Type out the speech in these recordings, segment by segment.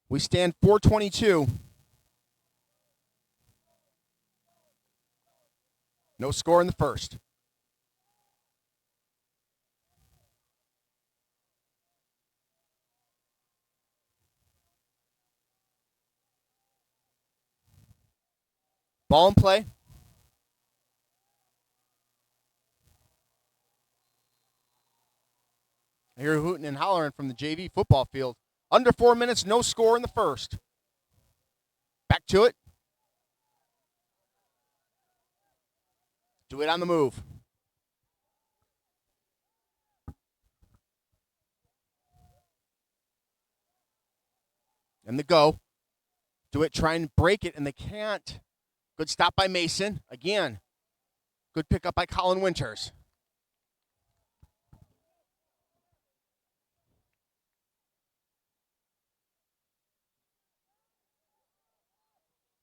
We stand 4:22. No score in the first. Ball in play. I hear hooting and hollering from the JV football field. Under 4 minutes, no score in the first. Back to it. Do it on the move. And the go. Do it, try and break it, and they can't. Good stop by Mason. Again, good pickup by Colin Winters.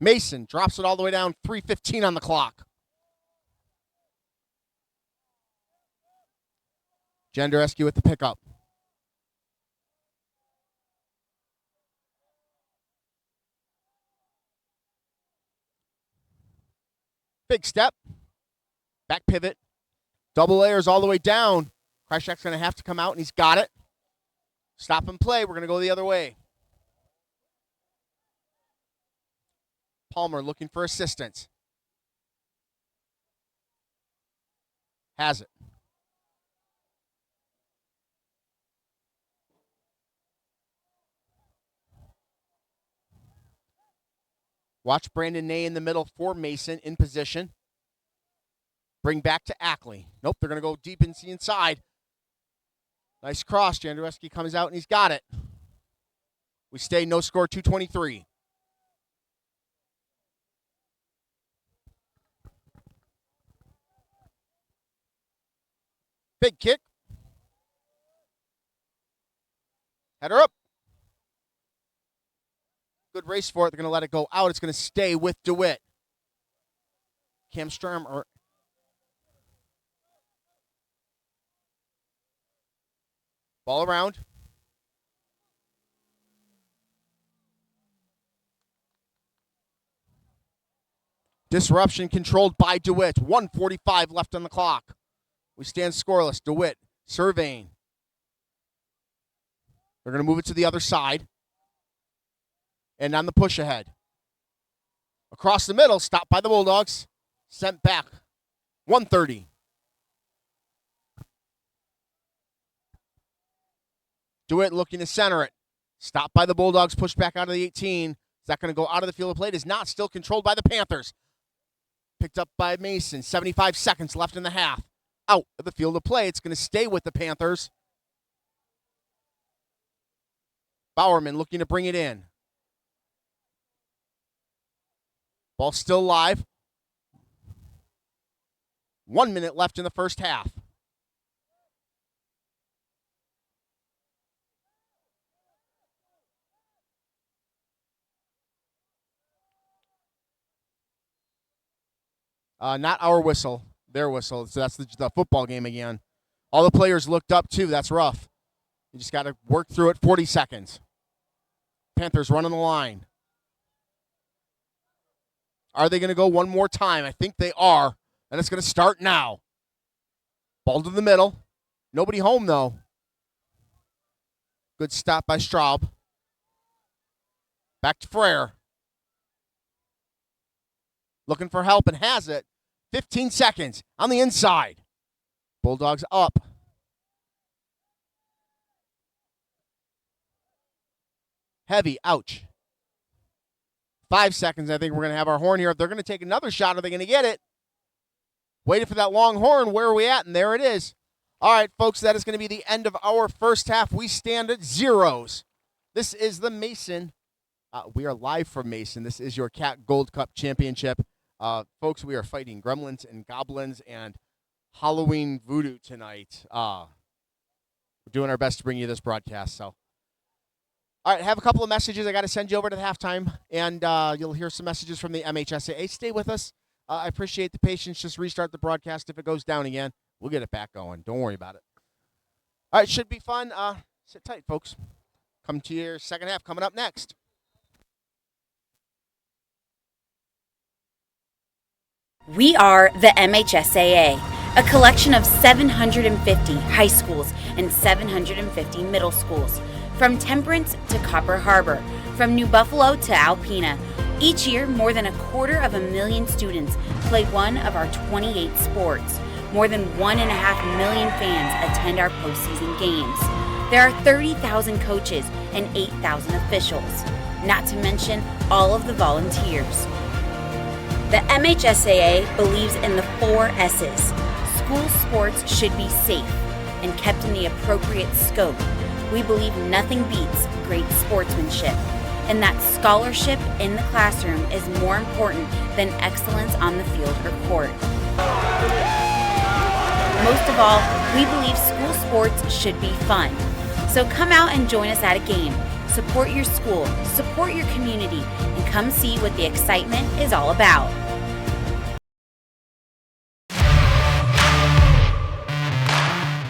Mason drops it all the way down, 3:15 on the clock. Jendereski with the pickup. Big step. Back pivot. Double layers all the way down. Krychak's going to have to come out, and he's got it. Stop and play. We're going to go the other way. Palmer looking for assistance. Has it. Watch Brandon Ney in the middle for Mason in position. Bring back to Ackley. Nope, they're going to go deep inside. Nice cross. Jandreski comes out, and he's got it. We stay no score, 2:23. Big kick. Header up. Good race for it. They're going to let it go out. It's going to stay with DeWitt. Cam Strom. Ball around. Disruption controlled by DeWitt. 1:45 left on the clock. We stand scoreless. DeWitt surveying. They're going to move it to the other side. And on the push ahead. Across the middle, stopped by the Bulldogs. Sent back. 1:30. DeWitt looking to center it. Stopped by the Bulldogs, pushed back out of the 18. Is that going to go out of the field of play? It is not. Still controlled by the Panthers. Picked up by Mason. 75 seconds left in the half. Out of the field of play. It's going to stay with the Panthers. Bowerman looking to bring it in. Ball still live. 1 minute left in the first half. Not our whistle, their whistle. So that's the football game again. All the players looked up, too. That's rough. You just got to work through it. 40 seconds. Panthers running the line. Are they going to go one more time? I think they are. And it's going to start now. Ball to the middle. Nobody home, though. Good stop by Straub. Back to Frere. Looking for help and has it. 15 seconds on the inside. Bulldogs up. Heavy, ouch. 5 seconds, I think we're going to have our horn here. If they're going to take another shot, are they going to get it? Waiting for that long horn. Where are we at? And there it is. All right, folks, that is going to be the end of our first half. We stand at zeros. This is the Mason. We are live from Mason. This is your CAAC Gold Cup Championship. Folks, we are fighting gremlins and goblins and Halloween voodoo tonight. We're doing our best to bring you this broadcast, so. All right, I have a couple of messages I got to send you over to the halftime, and you'll hear some messages from the MHSAA. Stay with us. I appreciate the patience. Just restart the broadcast. If it goes down again, we'll get it back going. Don't worry about it. All right, should be fun. Sit tight, folks. Come to your second half coming up next. We are the MHSAA, a collection of 750 high schools and 750 middle schools, from Temperance to Copper Harbor, from New Buffalo to Alpena. Each year, more than 250,000 students play one of our 28 sports. More than 1.5 million fans attend our postseason games. There are 30,000 coaches and 8,000 officials, not to mention all of the volunteers. The MHSAA believes in the 4 S's. School sports should be safe and kept in the appropriate scope. We believe nothing beats great sportsmanship, and that scholarship in the classroom is more important than excellence on the field or court. Most of all, we believe school sports should be fun. So come out and join us at a game. Support your school, support your community, and come see what the excitement is all about.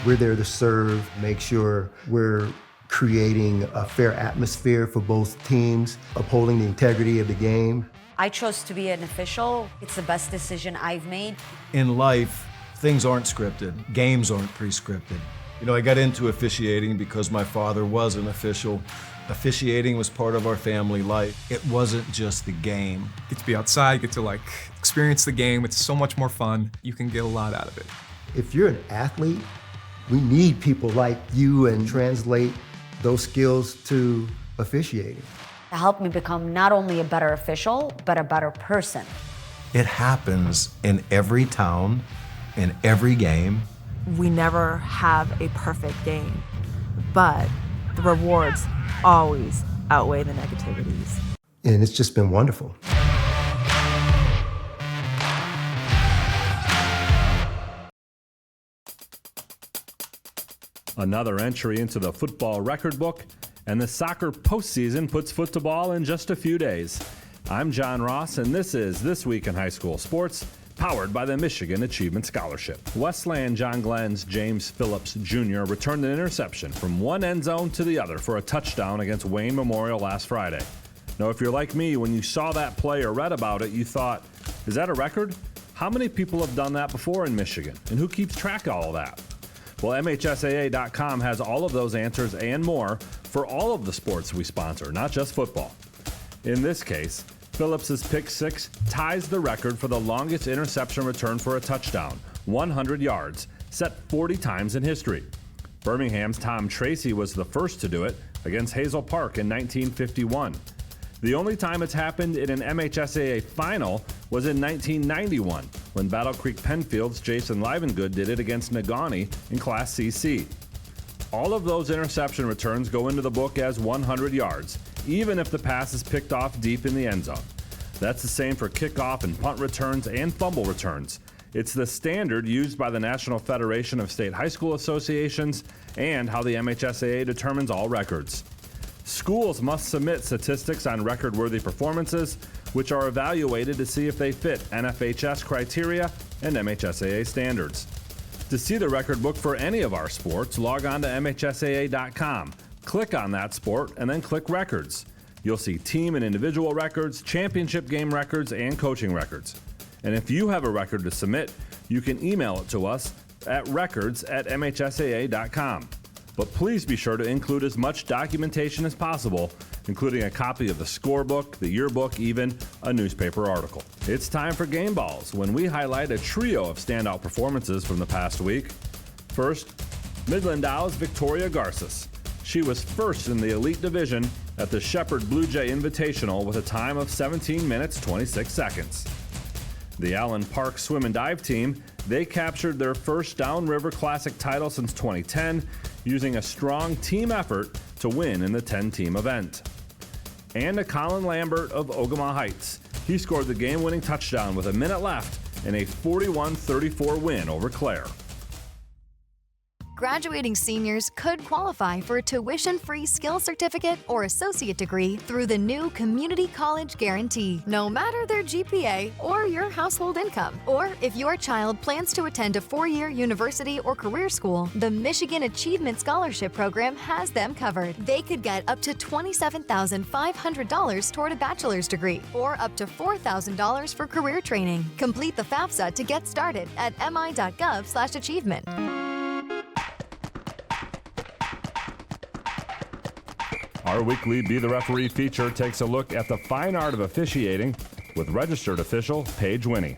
We're there to serve, make sure we're creating a fair atmosphere for both teams, upholding the integrity of the game. I chose to be an official. It's the best decision I've made. In life, things aren't scripted. Games aren't pre-scripted. You know, I got into officiating because my father was an official. Officiating was part of our family life. It wasn't just the game. Get to be outside, get to experience the game. It's so much more fun. You can get a lot out of it. If you're an athlete, we need people like you and translate those skills to officiating. It helped me become not only a better official, but a better person. It happens in every town, in every game. We never have a perfect game, but the rewards always outweigh the negativities. And it's just been wonderful. Another entry into the football record book, and the soccer postseason puts foot to ball in just a few days. I'm John Ross, and this is This Week in High School Sports, powered by the Michigan Achievement Scholarship. Westland John Glenn's James Phillips Jr. returned an interception from one end zone to the other for a touchdown against Wayne Memorial last Friday. Now, if you're like me, when you saw that play or read about it, you thought, is that a record? How many people have done that before in Michigan? And who keeps track of all of that? Well, MHSAA.com has all of those answers and more for all of the sports we sponsor, not just football. In this case, Phillips's pick six ties the record for the longest interception return for a touchdown, 100 yards, set 40 times in history. Birmingham's Tom Tracy was the first to do it against Hazel Park in 1951. The only time it's happened in an MHSAA final was in 1991, when Battle Creek Penfield's Jason Livengood did it against Negaunee in Class CC. All of those interception returns go into the book as 100 yards, even if the pass is picked off deep in the end zone. That's the same for kickoff and punt returns and fumble returns. It's the standard used by the National Federation of State High School Associations and how the MHSAA determines all records. Schools must submit statistics on record-worthy performances, which are evaluated to see if they fit NFHS criteria and MHSAA standards. To see the record book for any of our sports, log on to MHSAA.com. Click on that sport and then click Records. You'll see team and individual records, championship game records, and coaching records. And if you have a record to submit, you can email it to us at records@MHSAA.com. But please be sure to include as much documentation as possible, including a copy of the scorebook, the yearbook, even a newspaper article. It's time for Game Balls, when we highlight a trio of standout performances from the past week. First, Midland Dow's Victoria Garces. She was first in the Elite Division at the Shepherd Blue Jay Invitational with a time of 17 minutes 26 seconds. The Allen Park Swim and Dive team, they captured their first Downriver Classic title since 2010, using a strong team effort to win in the 10-team event. And to Colin Lambert of Ogama Heights. He scored the game-winning touchdown with a minute left in a 41-34 win over Clare. graduating seniors could qualify for a tuition-free skill certificate or associate degree through the new Community College Guarantee, no matter their GPA or your household income. Or if your child plans to attend a 4-year university or career school, the Michigan Achievement Scholarship Program has them covered. They could get up to $27,500 toward a bachelor's degree or up to $4,000 for career training. Complete the FAFSA to get started at mi.gov/achievement. Our weekly Be the Referee feature takes a look at the fine art of officiating with registered official Paige Winnie.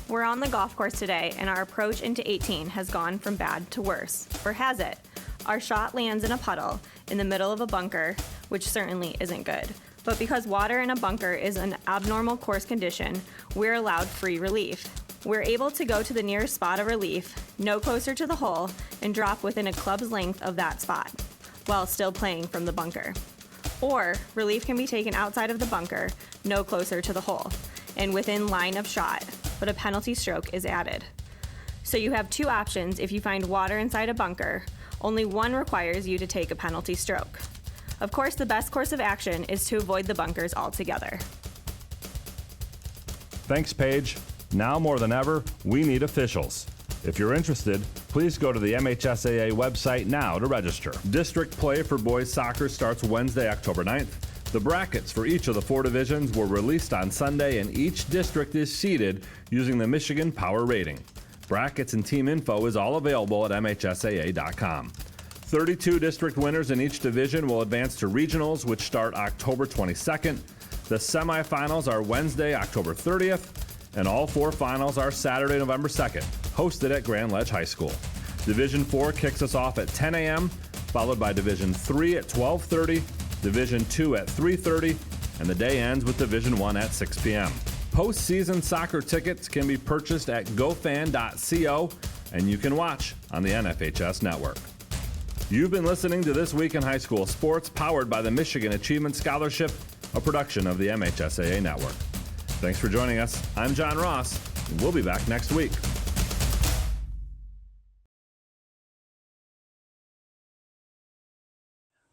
We're on the golf course today, and our approach into 18 has gone from bad to worse. Or has it? Our shot lands in a puddle in the middle of a bunker, which certainly isn't good. But because water in a bunker is an abnormal course condition, we're allowed free relief. We're able to go to the nearest spot of relief, no closer to the hole, and drop within a club's length of that spot, while still playing from the bunker. Or relief can be taken outside of the bunker, no closer to the hole, and within line of shot, but a penalty stroke is added. So you have two options if you find water inside a bunker. Only one requires you to take a penalty stroke. Of course, the best course of action is to avoid the bunkers altogether. Thanks, Paige. Now more than ever, we need officials. If you're interested, please go to the MHSAA website now to register. District play for boys soccer starts Wednesday, October 9th. The brackets for each of the 4 divisions were released on Sunday, and each district is seeded using the Michigan Power Rating. Brackets and team info is all available at MHSAA.com. 32 district winners in each division will advance to regionals, which start October 22nd. The semifinals are Wednesday, October 30th, and all 4 finals are Saturday, November 2nd, hosted at Grand Ledge High School. Division 4 kicks us off at 10 a.m., followed by Division 3 at 12:30, Division 2 at 3:30, and the day ends with Division 1 at 6 p.m. Postseason soccer tickets can be purchased at gofan.co, and you can watch on the NFHS network. You've been listening to This Week in High School Sports, powered by the Michigan Achievement Scholarship, a production of the MHSAA Network. Thanks for joining us. I'm John Ross, and we'll be back next week.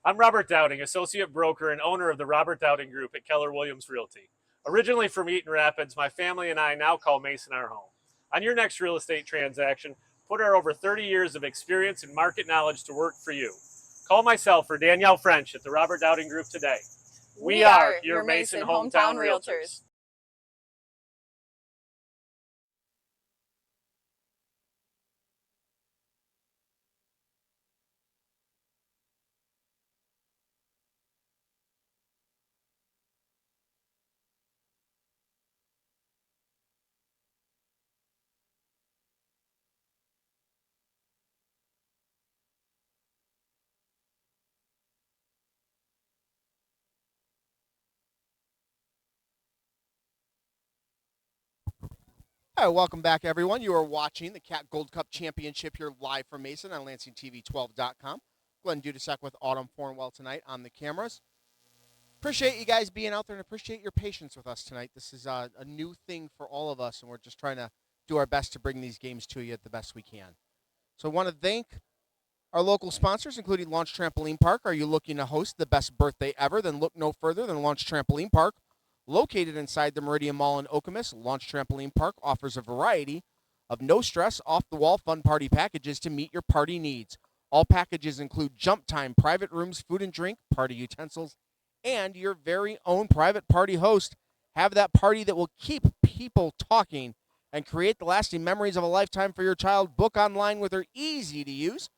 I'm Robert Dowding, associate broker and owner of the Robert Dowding Group at Keller Williams Realty. Originally from Eaton Rapids, my family and I now call Mason our home. On your next real estate transaction, put our over 30 years of experience and market knowledge to work for you. Call myself or Danielle French at the Robert Dowding Group today. We are your Mason Hometown Realtors. All right, welcome back, everyone. You are watching the CAAC Gold Cup Championship here live from Mason on LansingTV12.com. Glenn Dudasek with Autumn Fornwell tonight on the cameras. Appreciate you guys being out there and appreciate your patience with us tonight. This is a new thing for all of us, and we're just trying to do our best to bring these games to you the best we can. So I want to thank our local sponsors, including Launch Trampoline Park. Are you looking to host the best birthday ever? Then look no further than Launch Trampoline Park. Located inside the Meridian Mall in Okemos, Launch Trampoline Park offers a variety of no-stress, off-the-wall fun party packages to meet your party needs. All packages include jump time, private rooms, food and drink, party utensils, and your very own private party host. Have that party that will keep people talking and create the lasting memories of a lifetime for your child. Book online with our easy-to-use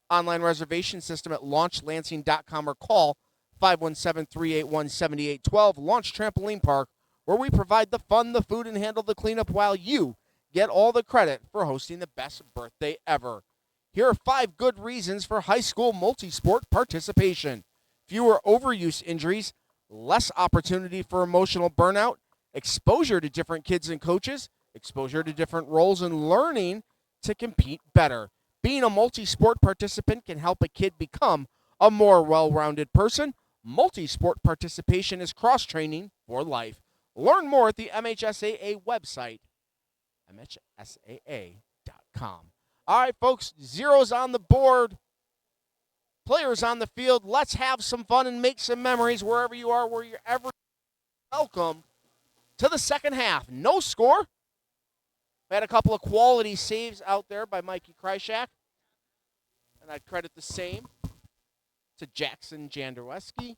online reservation system at launchlansing.com or call 517-381-7812, Launch Trampoline Park, where we provide the fun, the food, and handle the cleanup while you get all the credit for hosting the best birthday ever. Here are 5 good reasons for high school multi-sport participation. Fewer overuse injuries, less opportunity for emotional burnout, exposure to different kids and coaches, exposure to different roles, and learning to compete better. Being a multi-sport participant can help a kid become a more well-rounded person. Multi-sport participation is cross-training for life. Learn more at the MHSAA website, MHSAA.com. All right, folks, zeros on the board. Players on the field. Let's have some fun and make some memories wherever you are, wherever. Welcome to the second half. No score. We had a couple of quality saves out there by Mikey Kryshak. And I'd credit the same to Jackson Janderweski.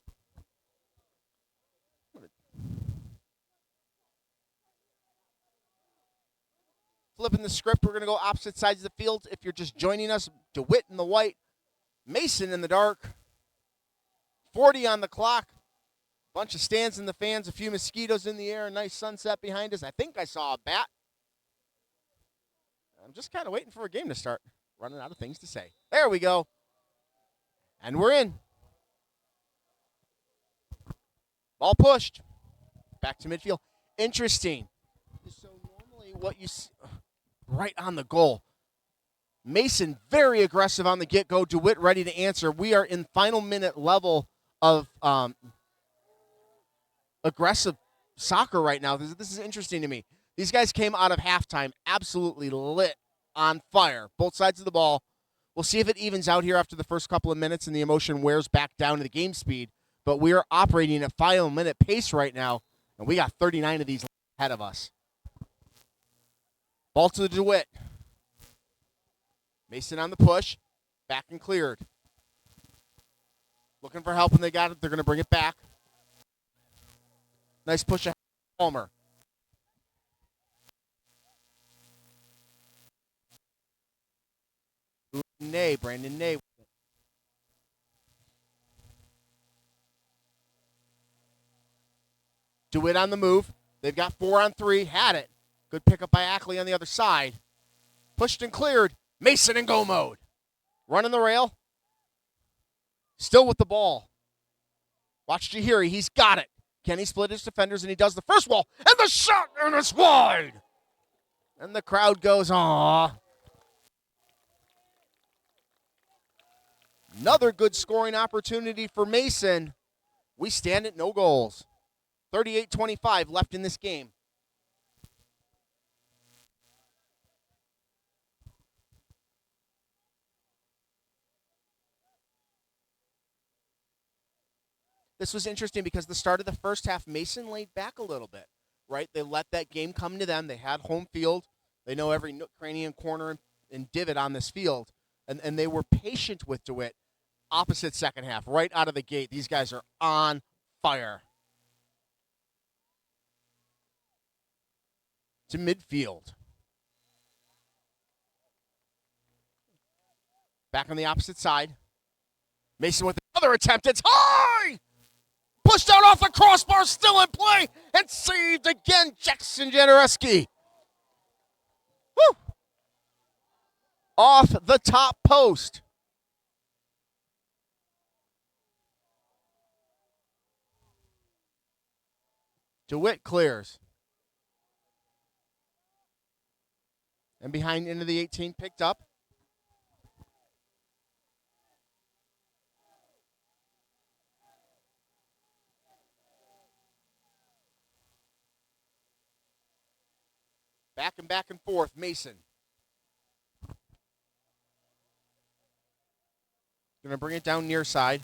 Flipping the script, we're going to go opposite sides of the field. If you're just joining us, DeWitt in the white, Mason in the dark. 40 on the clock. Bunch of stands in the fans, a few mosquitoes in the air, a nice sunset behind us. I think I saw a bat. I'm just kind of waiting for a game to start. Running out of things to say. There we go. And we're in. Ball pushed. Back to midfield. Interesting. So normally what you see, right on the goal. Mason very aggressive on the get-go. DeWitt ready to answer. We are in final minute level of aggressive soccer right now. This is interesting to me. These guys came out of halftime absolutely lit, on fire, both sides of the ball. We'll see if it evens out here after the first couple of minutes and the emotion wears back down to the game speed. But we are operating at final minute pace right now, and we got 39 of these ahead of us. Ball to the DeWitt. Mason on the push. Back and cleared. Looking for help, and they got it. They're going to bring it back. Nice push ahead. Palmer. Brandon Ney. DeWitt on the move. They've got 4-on-3. Had it. Good pickup by Ackley on the other side. Pushed and cleared. Mason in go mode. Running the rail. Still with the ball. Watch Jahiri. He's got it. Kenny split his defenders, and he does the first wall. And the shot, and it's wide. And the crowd goes, aww. Another good scoring opportunity for Mason. We stand at no goals. 38-25 left in this game. This was interesting because the start of the first half, Mason laid back a little bit, right? They let that game come to them. They had home field. They know every nook, cranny, and corner and divot on this field. And they were patient with DeWitt. Opposite second half, right out of the gate. These guys are on fire. To midfield. Back on the opposite side. Mason with another attempt. It's high! Pushed out off the crossbar, still in play, and saved again, Jackson Janderweski. Woo! Off the top post. DeWitt clears. And behind into the 18, picked up. Back and forth, Mason. Going to bring it down near side.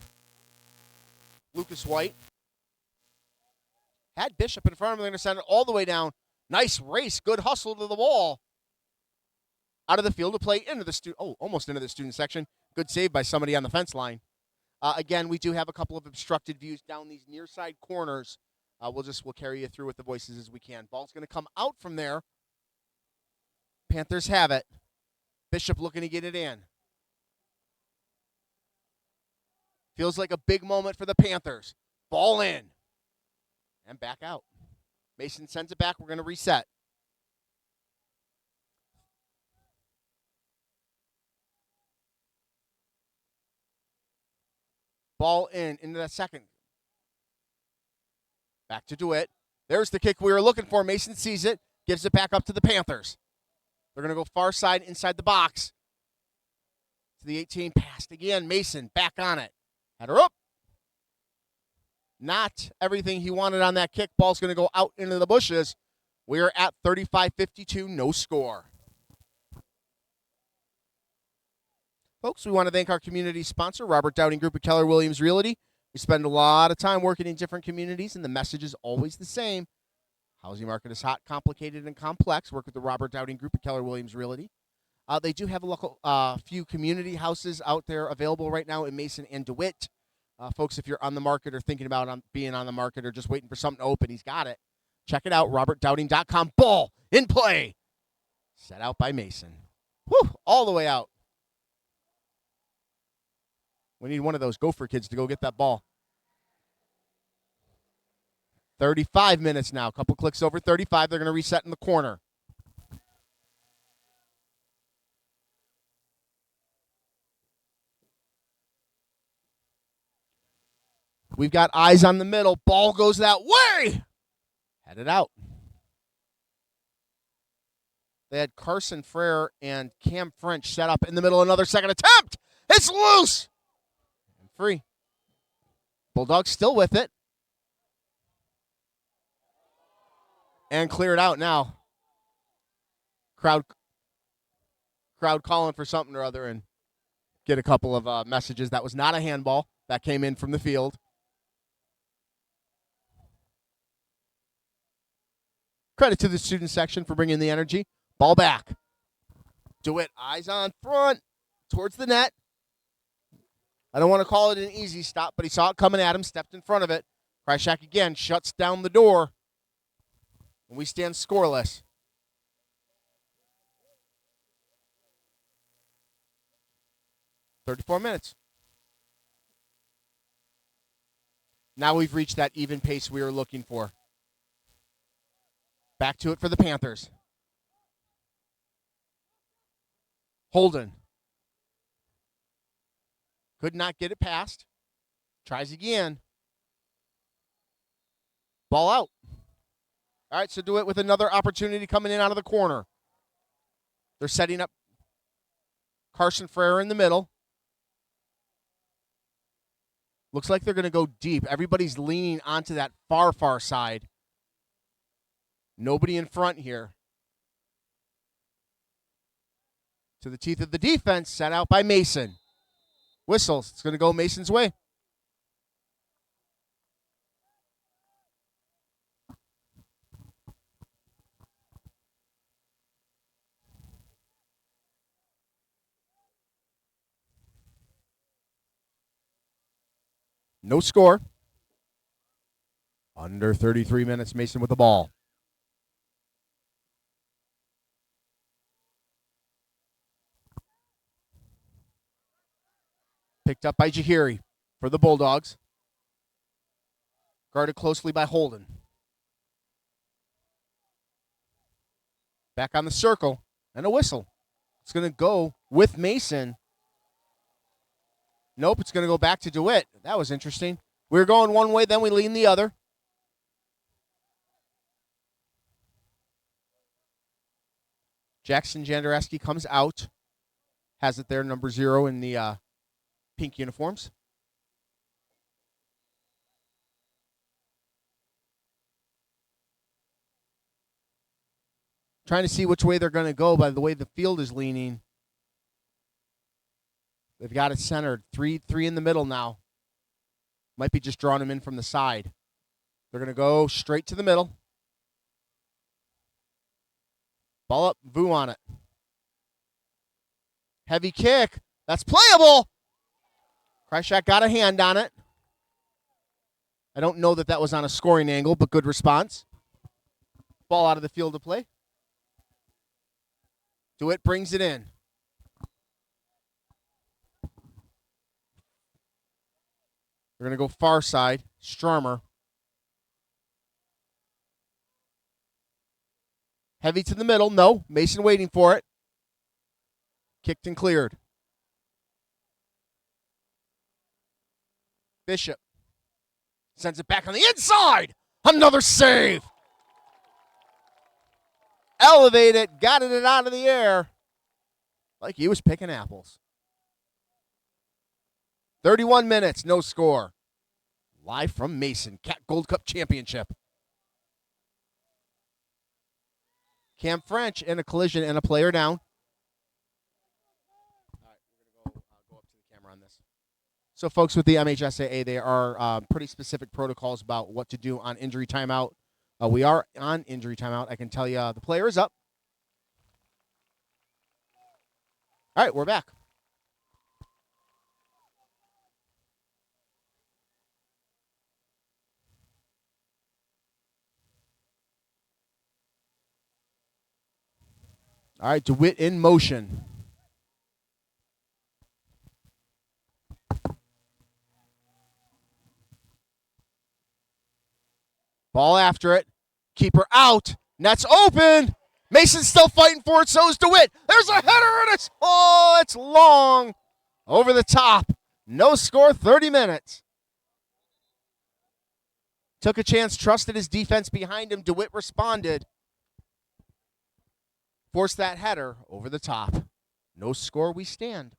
Lucas White. Had Bishop in front of him. They're going to send it all the way down. Nice race. Good hustle to the wall. Out of the field to play into the almost into the student section. Good save by somebody on the fence line. Again, we do have a couple of obstructed views down these near side corners. We'll carry you through with the voices as we can. Ball's going to come out from there. Panthers have it. Bishop looking to get it in. Feels like a big moment for the Panthers. Ball in. And back out. Mason sends it back. We're going to reset. Ball into that second. Back to DeWitt. There's the kick we were looking for. Mason sees it. Gives it back up to the Panthers. They're going to go far side inside the box. To the 18. Passed again. Mason back on it. Had her up. Not everything he wanted on that kick. Ball's going to go out into the bushes. We are at 35-52. No score. Folks, we want to thank our community sponsor, Robert Dowding Group at Keller Williams Realty. We spend a lot of time working in different communities, and the message is always the same. Housing market is hot, complicated, and complex. Work with the Robert Dowding Group at Keller Williams Realty. They do have a local few community houses out there available right now in Mason and DeWitt. Folks, if you're on the market or thinking about being on the market or just waiting for something to open, he's got it. Check it out, robertdowding.com. Ball in play. Set out by Mason. Whew, all the way out. We need one of those Gopher kids to go get that ball. 35 minutes now. A couple clicks over 35. They're going to reset in the corner. We've got eyes on the middle. Ball goes that way. Headed out. They had Carson Frere and Cam French set up in the middle. Another second attempt. It's loose. And free. Bulldogs still with it. And cleared out now. Crowd calling for something or other and get a couple of messages. That was not a handball. That came in from the field. Credit to the student section for bringing the energy. Ball back. DeWitt, eyes on front, towards the net. I don't want to call it an easy stop, but he saw it coming at him, stepped in front of it. CAAC again shuts down the door. And we stand scoreless. "34 minutes. Now we've reached that even pace we were looking for. Back to it for the Panthers. Holden. Could not get it past. Tries again. Ball out. All right, so DeWitt with another opportunity coming in out of the corner. They're setting up Carson Frere in the middle. Looks like they're going to go deep. Everybody's leaning onto that far, far side. Nobody in front here. To the teeth of the defense, set out by Mason. Whistles. It's going to go Mason's way. No score. Under 33 minutes, Mason with the ball. Picked up by Jahiri for the Bulldogs. Guarded closely by Holden. Back on the circle, and a whistle. It's going to go with Mason. Nope, it's going to go back to DeWitt. That was interesting. We were going one way, then we lean the other. Jackson Jandareski comes out. Has it there, number 0 in the pink uniforms. Trying to see which way they're going to go by the way the field is leaning. They've got it centered. Three in the middle now. Might be just drawing him in from the side. They're going to go straight to the middle. Ball up, Vu on it. Heavy kick. That's playable. CAAC got a hand on it. I don't know that was on a scoring angle, but good response. Ball out of the field of play. DeWitt brings it in. They're going to go far side. Strummer. Heavy to the middle. No. Mason waiting for it. Kicked and cleared. Bishop sends it back on the inside. Another save. Elevated. Got it out of the air. Like he was picking apples. 31 minutes. No score. Live from Mason. CAAC Gold Cup Championship. Cam French in a collision and a player down. All right, we're going to go So, folks, with the MHSAA, there are pretty specific protocols about what to do on injury timeout. We are on injury timeout. I can tell you the player is up. All right, we're back. All right, DeWitt in motion. Ball after it. Keeper out. Net's open. Mason's still fighting for it. So is DeWitt. There's a header, and it's long. Over the top. No score, 30 minutes. Took a chance, trusted his defense behind him. DeWitt responded. Forced that header over the top. No score, we stand.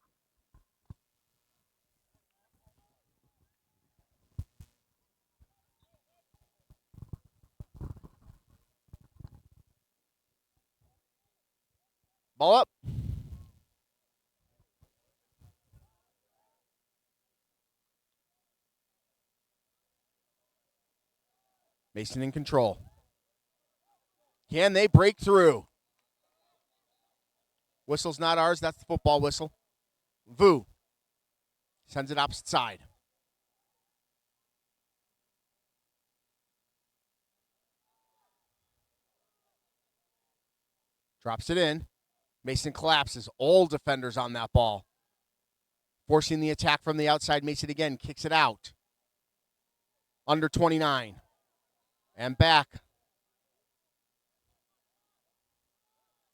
Ball up. Mason in control. Can they break through? Whistle's not ours. That's the football whistle. Vu sends it opposite side. Drops it in. Mason collapses. All defenders on that ball. Forcing the attack from the outside. Mason again kicks it out. Under 29. And back.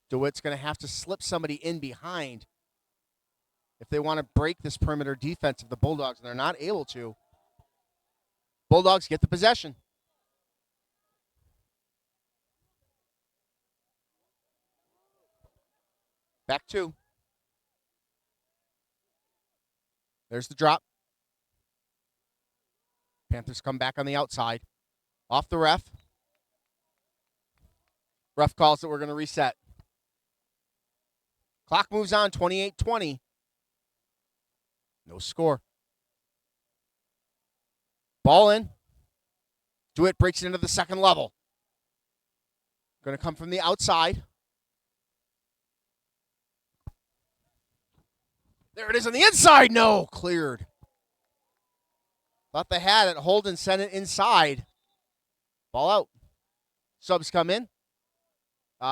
DeWitt's going to have to slip somebody in behind if they want to break this perimeter defense of the Bulldogs, and they're not able to. Bulldogs get the possession. Back two. There's the drop. Panthers come back on the outside. Off the ref. Ref calls it. We're going to reset. Clock moves on, 28-20. No score. Ball in. DeWitt breaks it into the second level. Going to come from the outside. There it is on the inside. No, cleared. Thought they had it. Holden sent it inside. Ball out. Subs come in.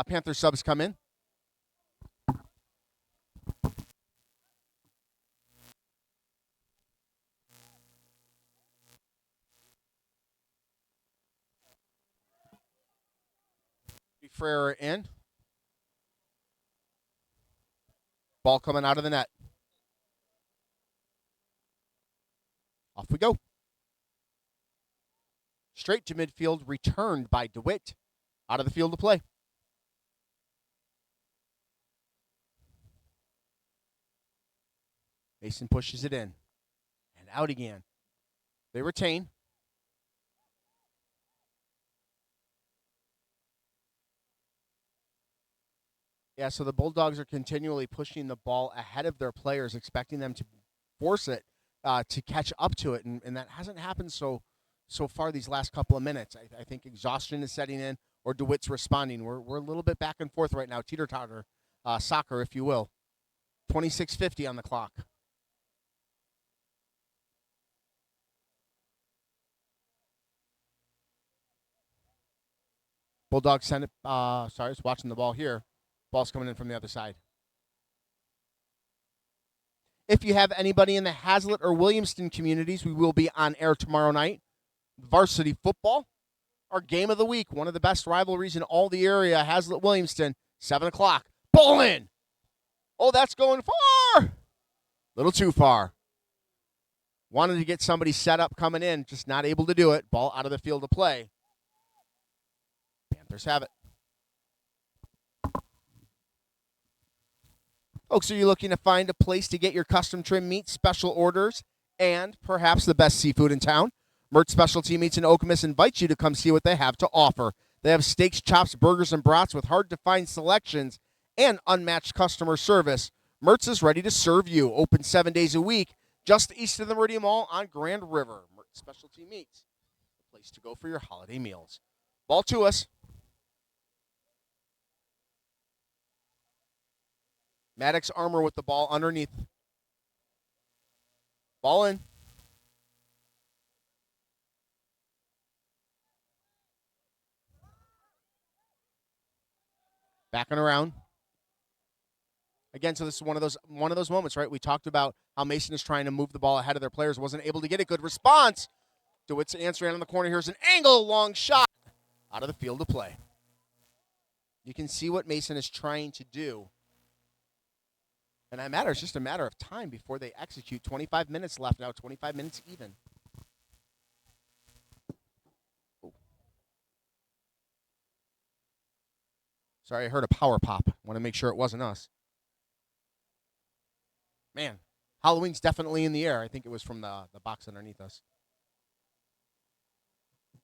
Panther subs come in. Frere in. Ball coming out of the net. Off we go. Straight to midfield, returned by DeWitt. Out of the field to play. Mason pushes it in. And out again. They retain. Yeah, so the Bulldogs are continually pushing the ball ahead of their players, expecting them to force it, to catch up to it, and that hasn't happened so far these last couple of minutes. I think exhaustion is setting in, or DeWitt's responding. We're a little bit back and forth right now, teeter-totter soccer, if you will. 26:50 on the clock. Bulldogs send it. Sorry, I was watching the ball here. Ball's coming in from the other side. If you have anybody in the Hazlitt or Williamston communities, we will be on air tomorrow night. Varsity football, our game of the week. One of the best rivalries in all the area. Hazlitt-Williamston, 7 o'clock. Ball in. Oh, that's going far. Little too far. Wanted to get somebody set up coming in, just not able to do it. Ball out of the field to play. Panthers have it. Folks, are you looking to find a place to get your custom trim meat, special orders, and perhaps the best seafood in town? Mert Specialty Meats in Okemos invites you to come see what they have to offer. They have steaks, chops, burgers, and brats with hard-to-find selections and unmatched customer service. Mertz is ready to serve you. Open 7 days a week. just east of the Meridian Mall on Grand River. Specialty Meats, the place to go for your holiday meals. Ball to us. Maddox Armour with the ball underneath. Ball in. Backing around. Again, so this is one of those moments, right? We talked about how Mason is trying to move the ball ahead of their players, wasn't able to get a good response. DeWitt's answering on the corner. Here's an angle, long shot out of the field of play. You can see what Mason is trying to do. And it's just a matter of time before they execute. 25 minutes left now, 25 minutes even. Oh. Sorry, I heard a power pop. Want to make sure it wasn't us. Man, Halloween's definitely in the air. I think it was from the box underneath us.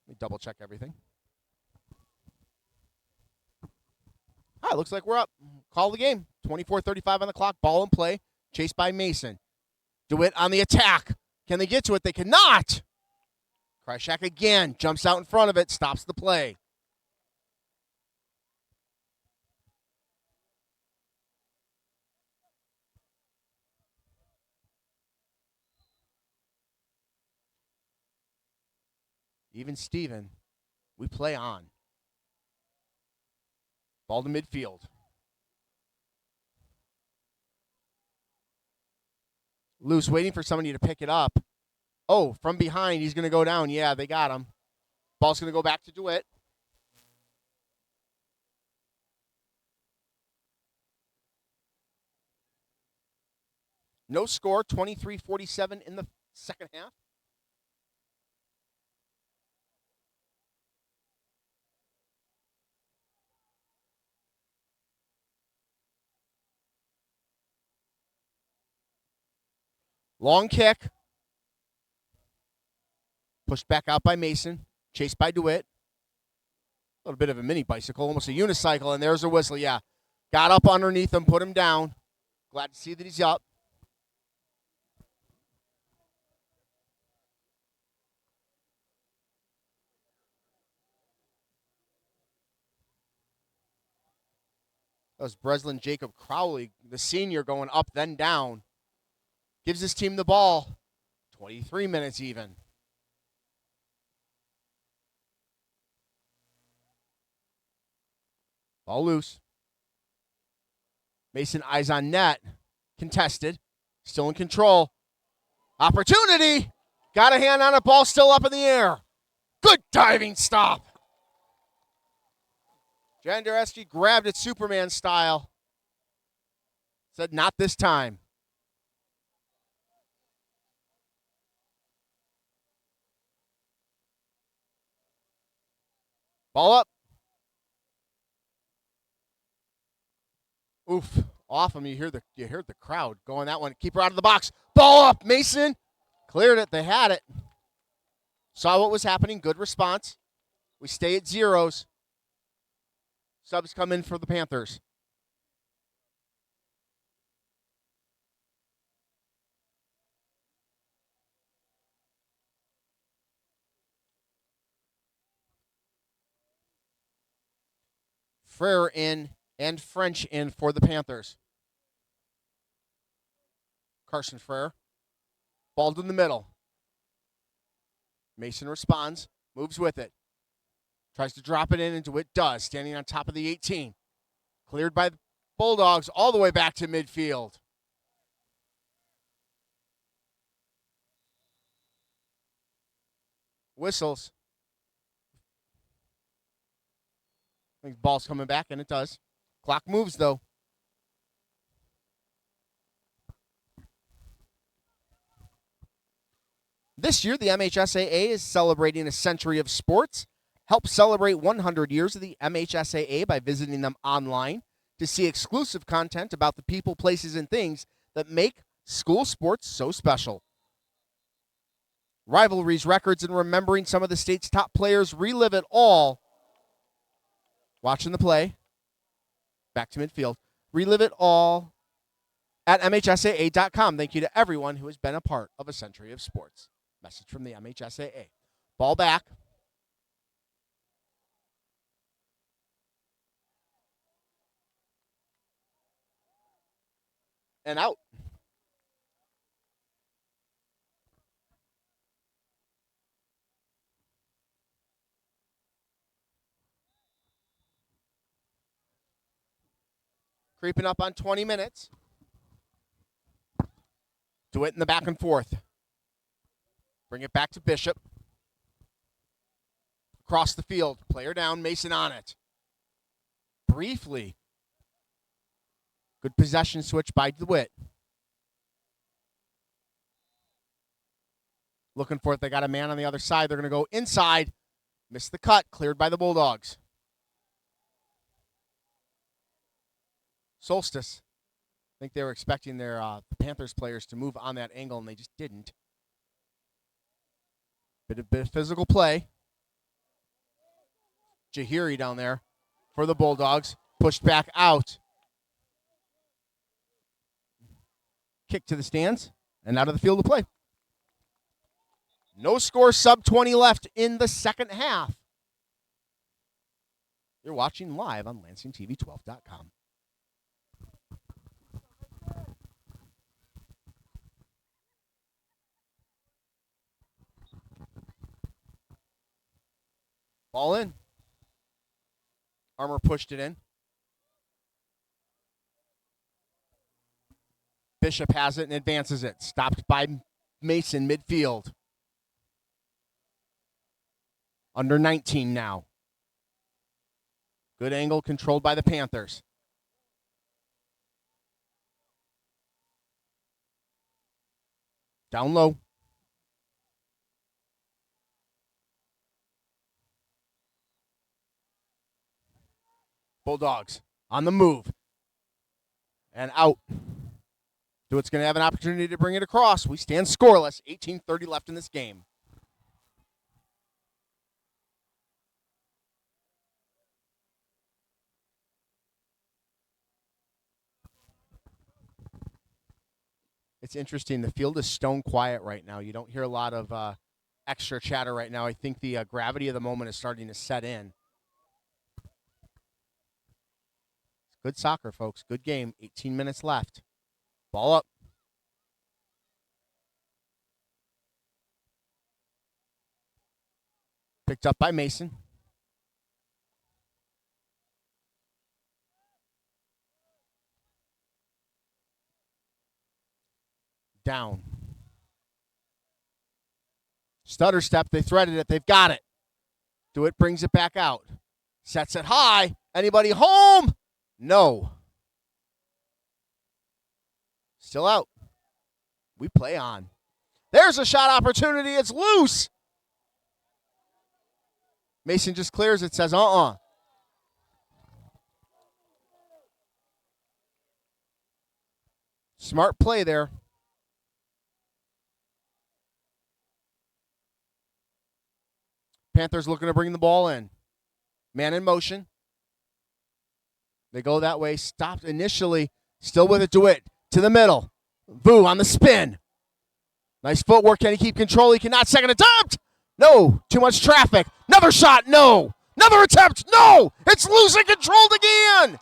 Let me double check everything. All right, looks like we're up. Call the game. 24:35 on the clock. Ball in play. Chased by Mason. DeWitt on the attack. Can they get to it? They cannot. Kryshak again. Jumps out in front of it. Stops the play. Even Steven, we play on. Ball to midfield. Loose, waiting for somebody to pick it up. Oh, from behind, he's going to go down. Yeah, they got him. Ball's going to go back to DeWitt. No score, 23-47 in the second half. Long kick. Pushed back out by Mason. Chased by DeWitt. A little bit of a mini bicycle, almost a unicycle, and there's a whistle. Yeah. Got up underneath him, put him down. Glad to see that he's up. That was Breslin Jacob Crowley, the senior, going up, then down. Gives his team the ball. 23 minutes even. Ball loose. Mason eyes on net. Contested. Still in control. Opportunity. Got a hand on it. Ball still up in the air. Good diving stop. Jandareski grabbed it Superman style. Said not this time. Ball up. Oof. Off him. You hear the crowd going that one. Keeper out of the box. Ball up. Mason cleared it. They had it. Saw what was happening. Good response. We stay at zeros. Subs come in for the Panthers. Frere in and French in for the Panthers. Carson Frere. Balled in the middle. Mason responds. Moves with it. Tries to drop it in, and DeWitt does. Standing on top of the 18. Cleared by the Bulldogs all the way back to midfield. Whistles. I think the ball's coming back, and it does. Clock moves, though. This year, the MHSAA is celebrating a century of sports. Help celebrate 100 years of the MHSAA by visiting them online to see exclusive content about the people, places, and things that make school sports so special. Rivalries, records, and remembering some of the state's top players. Relive it all. Watching the play. Back to midfield. Relive it all at MHSAA.com. Thank you to everyone who has been a part of a century of sports. Message from the MHSAA. Ball back. And out. Creeping up on 20 minutes. Do it in the back and forth. Bring it back to Bishop. Across the field. Player down. Mason on it. Briefly. Good possession switch by DeWitt. Looking for it. They got a man on the other side. They're going to go inside. Missed the cut. Cleared by the Bulldogs. Solstice. I think they were expecting their the Panthers players to move on that angle, and they just didn't. Bit of physical play. Jahiri down there for the Bulldogs. Pushed back out. Kick to the stands and out of the field of play. No score, sub 20 left in the second half. You're watching live on LansingTV12.com. Ball in. Armour pushed it in. Bishop has it and advances it. Stopped by Mason midfield. Under 19 now. Good angle controlled by the Panthers. Down low. Bulldogs on the move. And out. DeWitt's going to have an opportunity to bring it across. We stand scoreless. 18:30 left in this game. It's interesting. The field is stone quiet right now. You don't hear a lot of extra chatter right now. I think the gravity of the moment is starting to set in. Good soccer, folks. Good game. 18 minutes left. Ball up. Picked up by Mason. Down. Stutter step. They threaded it. They've got it. DeWitt brings it back out. Sets it high. Anybody home? No. Still out. We play on. There's a shot opportunity. It's loose. Mason just clears it. Says, Smart play there. Panthers looking to bring the ball in. Man in motion. They go that way. Stopped initially. Still with it. DeWitt to the middle. Vu on the spin. Nice footwork. Can he keep control? He cannot. Second attempt. No. Too much traffic. Another shot. No. Another attempt. No. It's loose and controlled again.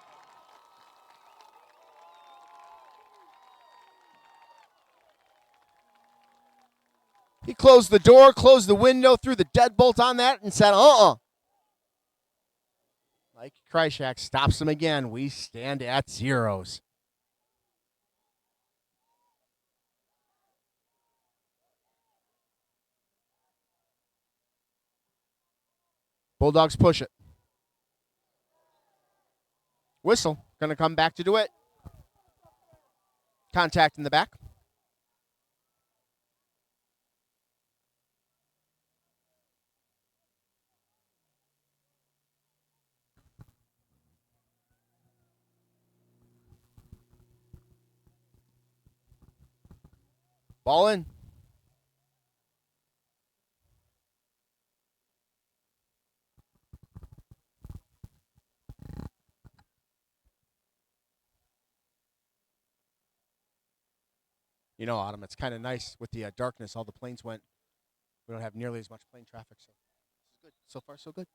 He closed the door, closed the window, threw the deadbolt on that, and said, Mike Krychak stops him again. We stand at zeros. Bulldogs push it. Whistle. Going to come back to DeWitt. Contact in the back. Ball in. You know, Autumn, it's kind of nice with the darkness. All the planes went. We don't have nearly as much plane traffic, so this is good. So far, so good.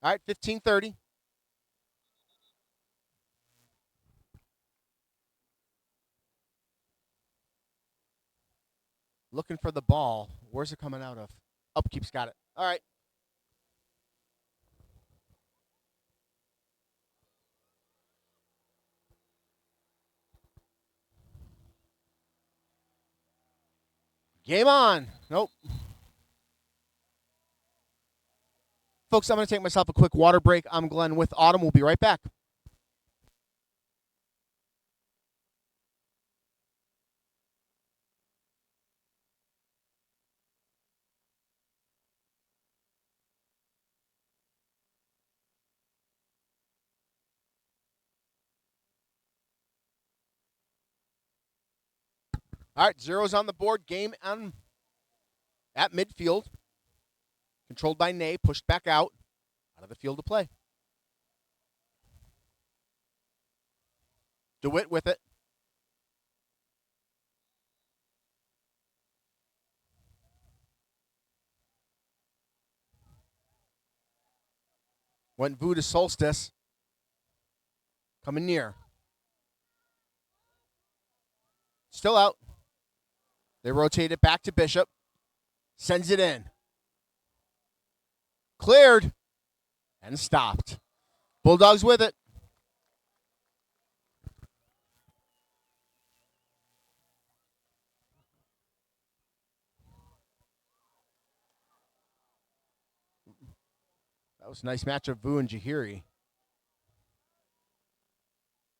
All right, 15:30. Looking for the ball. Where's it coming out of? Upkeep's got it. All right. Game on. Nope. Folks, I'm going to take myself a quick water break. I'm Glenn with Autumn. We'll be right back. All right, zeros on the board. Game on at midfield. Controlled by Ney. Pushed back out of the field to play. DeWitt with it. Went Vu to Solstice. Coming near. Still out. They rotate it back to Bishop. Sends it in. Cleared. And stopped. Bulldogs with it. That was a nice match of Vu and Jahiri.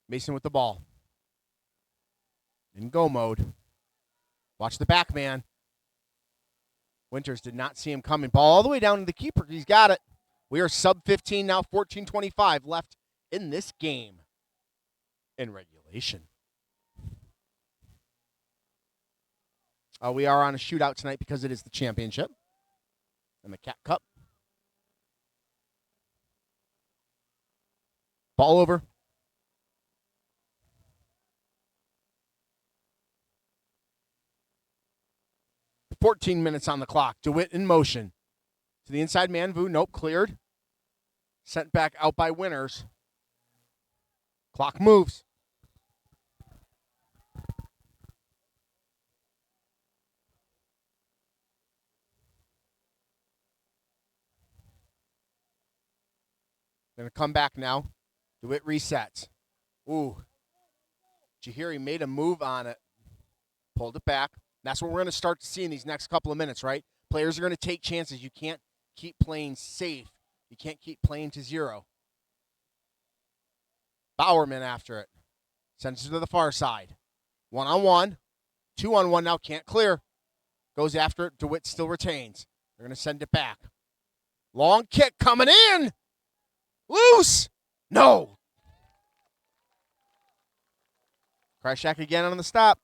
Mason with the ball. In go mode. Watch the back man. Winters did not see him coming. Ball all the way down to the keeper. He's got it. We are sub 15 now, 14:25 left in this game in regulation. We are on a shootout tonight because it is the championship and the CAAC Cup. Ball over. $14 minutes on the clock. DeWitt in motion. To the inside man, Vu. Nope, cleared. Sent back out by Winters. Clock moves. Going to come back now. DeWitt resets. Ooh. Jahiri made a move on it. Pulled it back. That's what we're going to start to see in these next couple of minutes, right? Players are going to take chances. You can't keep playing safe. You can't keep playing to zero. Bowerman after it. Sends it to the far side. 1-on-1. 2-on-1 now. Can't clear. Goes after it. DeWitt still retains. They're going to send it back. Long kick coming in. Loose. No. Kryshak again on the stop.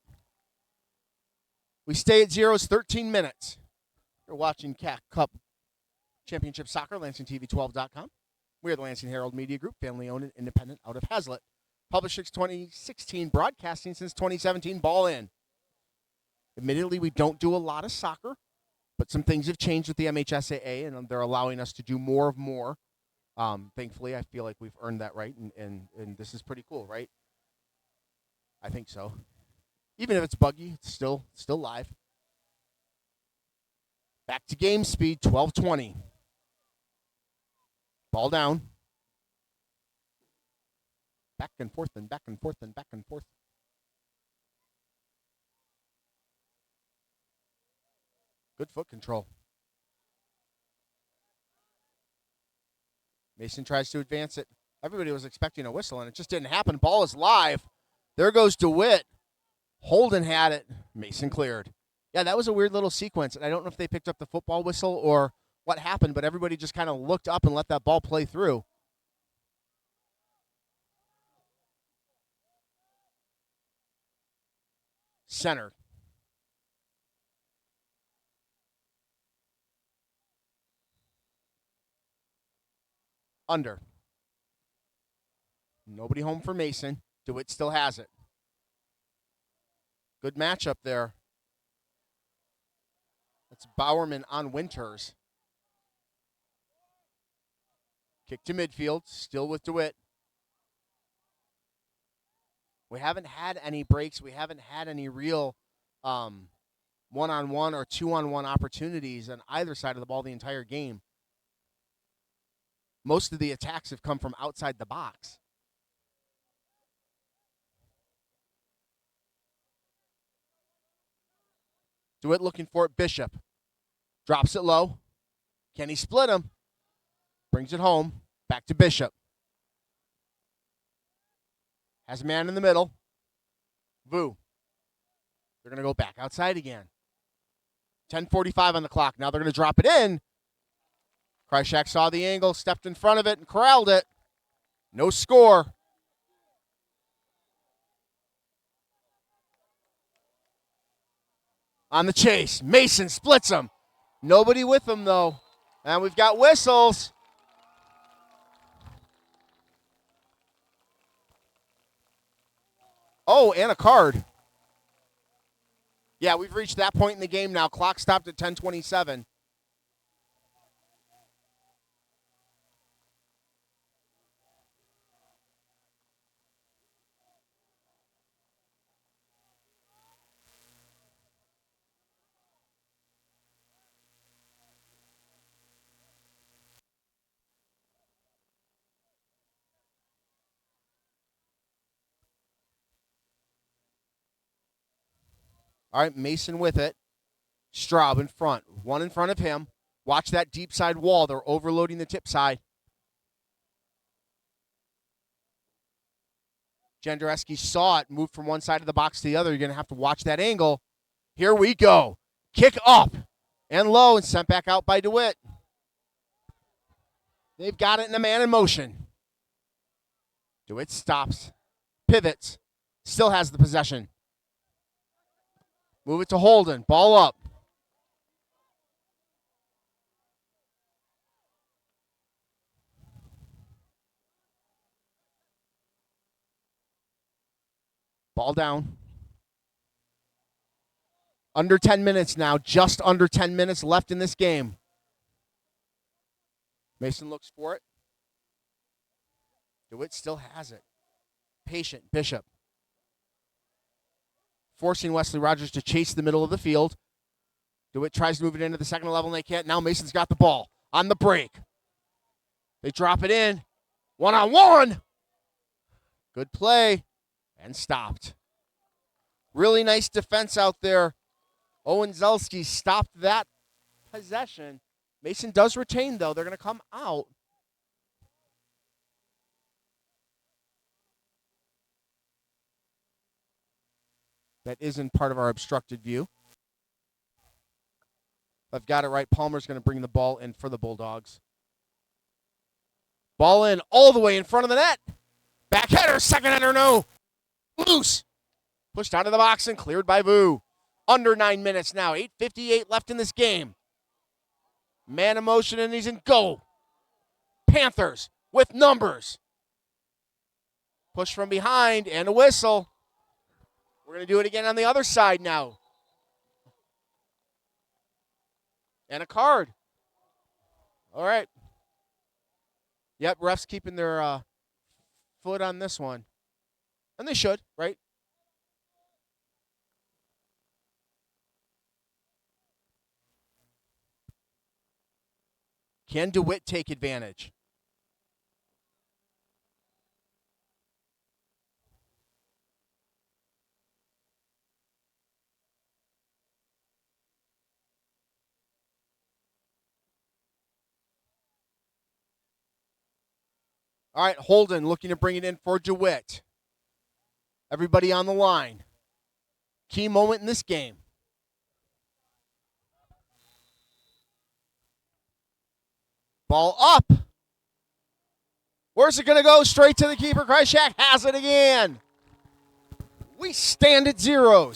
We stay at zeros, 13 minutes. You're watching CAAC Cup Championship Soccer, LansingTV12.com. We are the Lansing Herald Media Group, family-owned and independent out of Hazlitt. Published since 2016, broadcasting since 2017, ball in. Admittedly, we don't do a lot of soccer, but some things have changed with the MHSAA, and they're allowing us to do more of more. Thankfully, I feel like we've earned that right, and this is pretty cool, right? I think so. Even if it's buggy, it's still live. Back to game speed, 12:20. Ball down. Back and forth and back and forth and back and forth. Good foot control. Mason tries to advance it. Everybody was expecting a whistle, and it just didn't happen. Ball is live. There goes DeWitt. Holden had it. Mason cleared. Yeah, that was a weird little sequence, and I don't know if they picked up the football whistle or what happened, but everybody just kind of looked up and let that ball play through. Center. Under. Nobody home for Mason. DeWitt still has it. Good matchup there. That's Bowerman on Winters. Kick to midfield, still with DeWitt. We haven't had any breaks. We haven't had any real one-on-one or two-on-one opportunities on either side of the ball the entire game. Most of the attacks have come from outside the box. DeWitt looking for it. Bishop drops it low. Can he split him? Brings it home. Back to Bishop. Has a man in the middle. Vu. They're going to go back outside again. 10:45 on the clock. Now they're going to drop it in. Krychak saw the angle, stepped in front of it, and corralled it. No score. On the chase. Mason splits him. Nobody with him, though. And we've got whistles. Oh, and a card. Yeah, we've reached that point in the game now. Clock stopped at 10:27. All right, Mason with it. Straub in front. One in front of him. Watch that deep side wall. They're overloading the tip side. Jędrzejewski saw it move from one side of the box to the other. You're going to have to watch that angle. Here we go. Kick up and low and sent back out by DeWitt. They've got it in a man in motion. DeWitt stops, pivots, still has the possession. Move it to Holden. Ball up. Ball down. Under 10 minutes now. Just under 10 minutes left in this game. Mason looks for it. DeWitt still has it. Patient. Bishop. Forcing Wesley Rogers to chase the middle of the field. DeWitt tries to move it into the second level, and they can't. Now Mason's got the ball on the break. They drop it in. One-on-one. Good play. And stopped. Really nice defense out there. Owen Zelski stopped that possession. Mason does retain, though. They're going to come out. That isn't part of our obstructed view. I've got it right. Palmer's going to bring the ball in for the Bulldogs. Ball in all the way in front of the net. Back header, second header, no. Loose. Pushed out of the box and cleared by Vu. Under 9 minutes now. 8:58 left in this game. Man in motion, and he's in goal. Panthers with numbers. Push from behind and a whistle. We're going to do it again on the other side now. And a card. All right. Yep, refs keeping their foot on this one. And they should, right? Can DeWitt take advantage? All right, Holden looking to bring it in for DeWitt. Everybody on the line. Key moment in this game. Ball up. Where's it going to go? Straight to the keeper. Krychak has it again. We stand at zeros.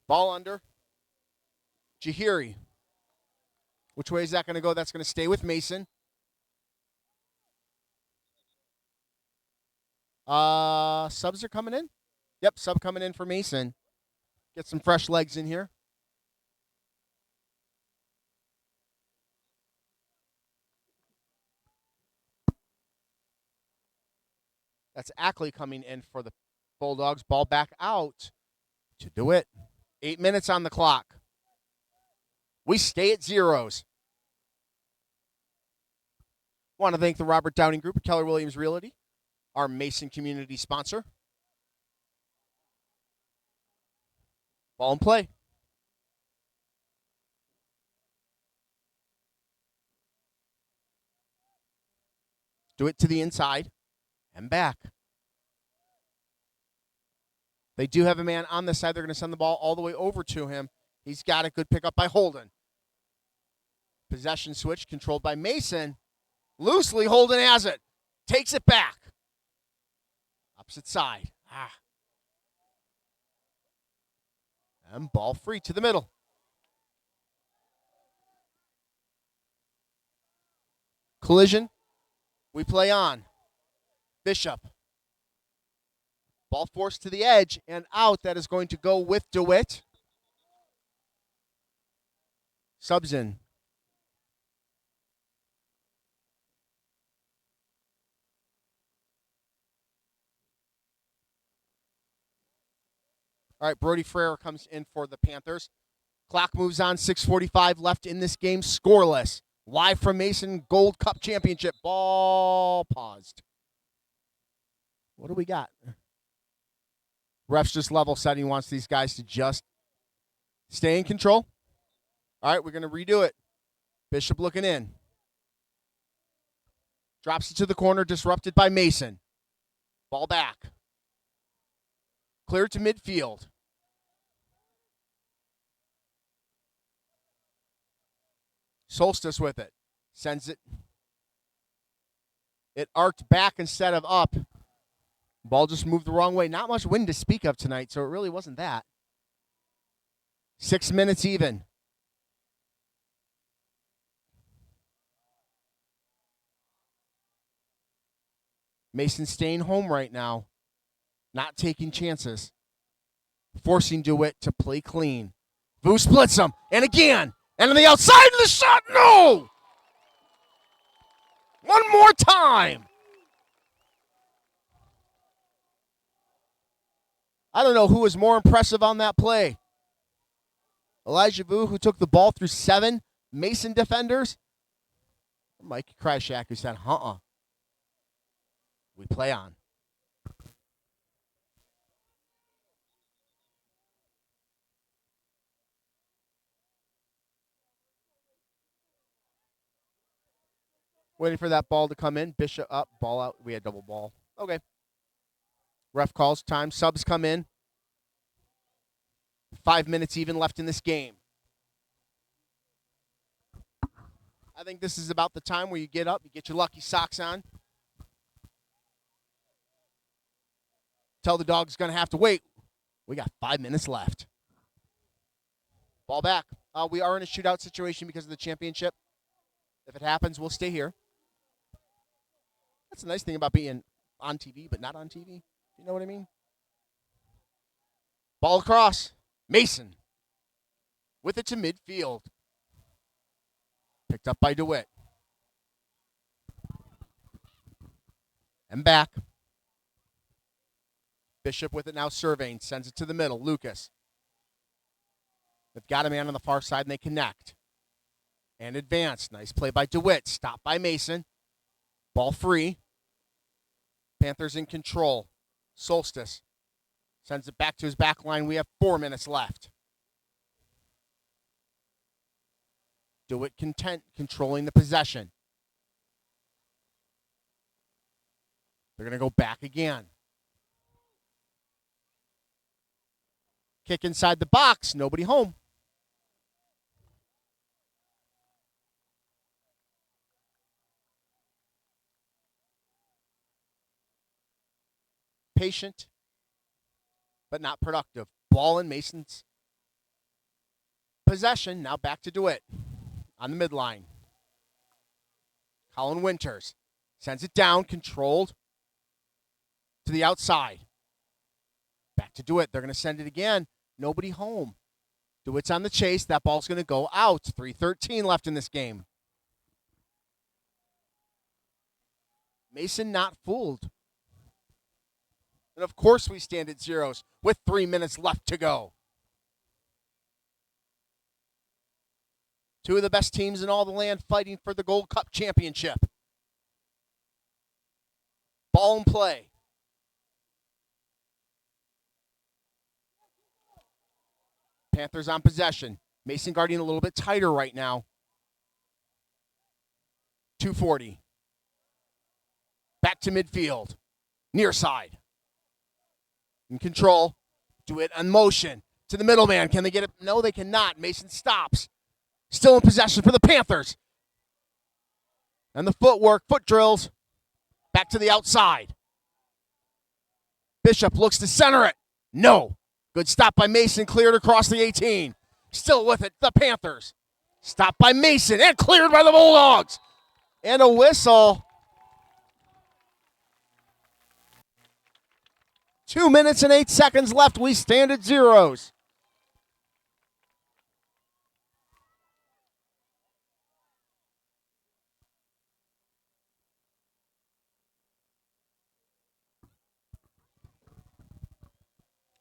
Ball under. Jahiri Which way is that going to go? That's going to stay with Mason. Subs are coming in? Yep, sub coming in for Mason. Get some fresh legs in here. That's Ackley coming in for the Bulldogs. Ball back out to DeWitt. 8 minutes on the clock. We stay at zeros. Want to thank the Robert Downing Group at Keller Williams Realty, our Mason community sponsor. Ball and play. DeWitt to the inside and back. They do have a man on this side. They're going to send the ball all the way over to him. He's got a good pickup by Holden. Possession switch controlled by Mason. Loosely, Holden has it. Takes it back. Opposite side. And ball free to the middle. Collision. We play on. Bishop. Ball forced to the edge and out. That is going to go with DeWitt. Subs in. All right, Brody Frere comes in for the Panthers. Clock moves on, 6:45 left in this game, scoreless. Live from Mason Gold Cup Championship. Ball paused. What do we got? Ref's just level setting, wants these guys to just stay in control. All right, we're going to redo it. Bishop looking in. Drops it to the corner, disrupted by Mason. Ball back. Clear to midfield. Solstice with it. Sends it. It arced back instead of up. Ball just moved the wrong way. Not much wind to speak of tonight, so it really wasn't that. 6 minutes even. Mason staying home right now. Not taking chances. Forcing DeWitt to play clean. Vu splits him. And again. And on the outside of the shot. No! One more time. I don't know who was more impressive on that play. Elijah Vu, who took the ball through 7 Mason defenders. Or Mike Kryshak, who said, We play on. Waiting for that ball to come in. Bishop up, ball out. We had double ball. Okay. Ref calls time. Subs come in. 5 minutes even left in this game. I think this is about the time where you get up, you get your lucky socks on. Tell the dog's going to have to wait. We got 5 minutes left. Ball back. We are in a shootout situation because of the championship. If it happens, we'll stay here. That's the nice thing about being on TV, but not on TV. You know what I mean? Ball across. Mason. With it to midfield. Picked up by DeWitt. And back. Bishop with it now surveying. Sends it to the middle. Lucas. They've got a man on the far side and they connect. And advance. Nice play by DeWitt. Stopped by Mason. Ball free. Panthers in control. Solstice. Sends it back to his back line. We have 4 minutes left. DeWitt content controlling the possession. They're going to go back again. Kick inside the box. Nobody home. Patient, but not productive. Ball in Mason's possession. Now back to DeWitt. on the midline. Colin Winters sends it down, controlled to the outside. Back to DeWitt. They're going to send it again. Nobody home. DeWitt's on the chase. That ball's going to go out. 3:13 left in this game. Mason not fooled. And of course we stand at zeros with 3 minutes left to go. Two of the best teams in all the land fighting for the Gold Cup championship. Ball in play. Panthers on possession. Mason guarding a little bit tighter right now. 2:40. Back to midfield. Near side. In control. DeWitt on motion. To the middleman. Can they get it? No, they cannot. Mason stops. Still in possession for the Panthers. And the footwork, foot drills. Back to the outside. Bishop looks to center it. No. Good stop by Mason. Cleared across the 18. Still with it, the Panthers. Stopped by Mason and cleared by the Bulldogs. And a whistle. 2 minutes and 8 seconds left. We stand at zeros.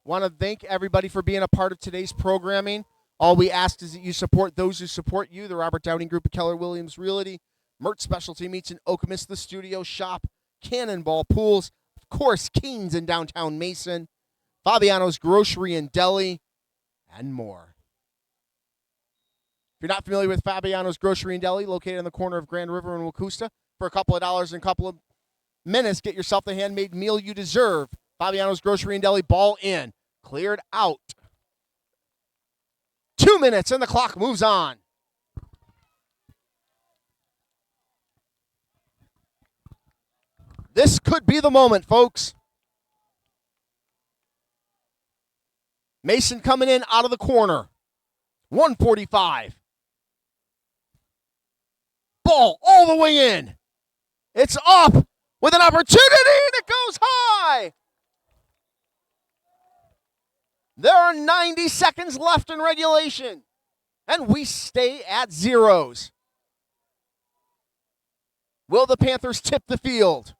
Want to thank everybody for being a part of today's programming. All we ask is that you support those who support you. The Robert Downing Group of Keller Williams Realty, Mert Specialty Meats in Okemos, the Studio Shop, Cannonball Pools, of course, Keen's in downtown Mason, Fabiano's Grocery and Deli, and more. If you're not familiar with Fabiano's Grocery and Deli, located on the corner of Grand River and Wacusta, for a couple of dollars and a couple of minutes, get yourself the handmade meal you deserve. Fabiano's Grocery and Deli, ball in. Cleared out. 2 minutes and the clock moves on. This could be the moment, folks. Mason coming in out of the corner. 1:45. Ball all the way in. It's up with an opportunity and it goes high. There are 90 seconds left in regulation, and we stay at zeros. Will the Panthers tip the field?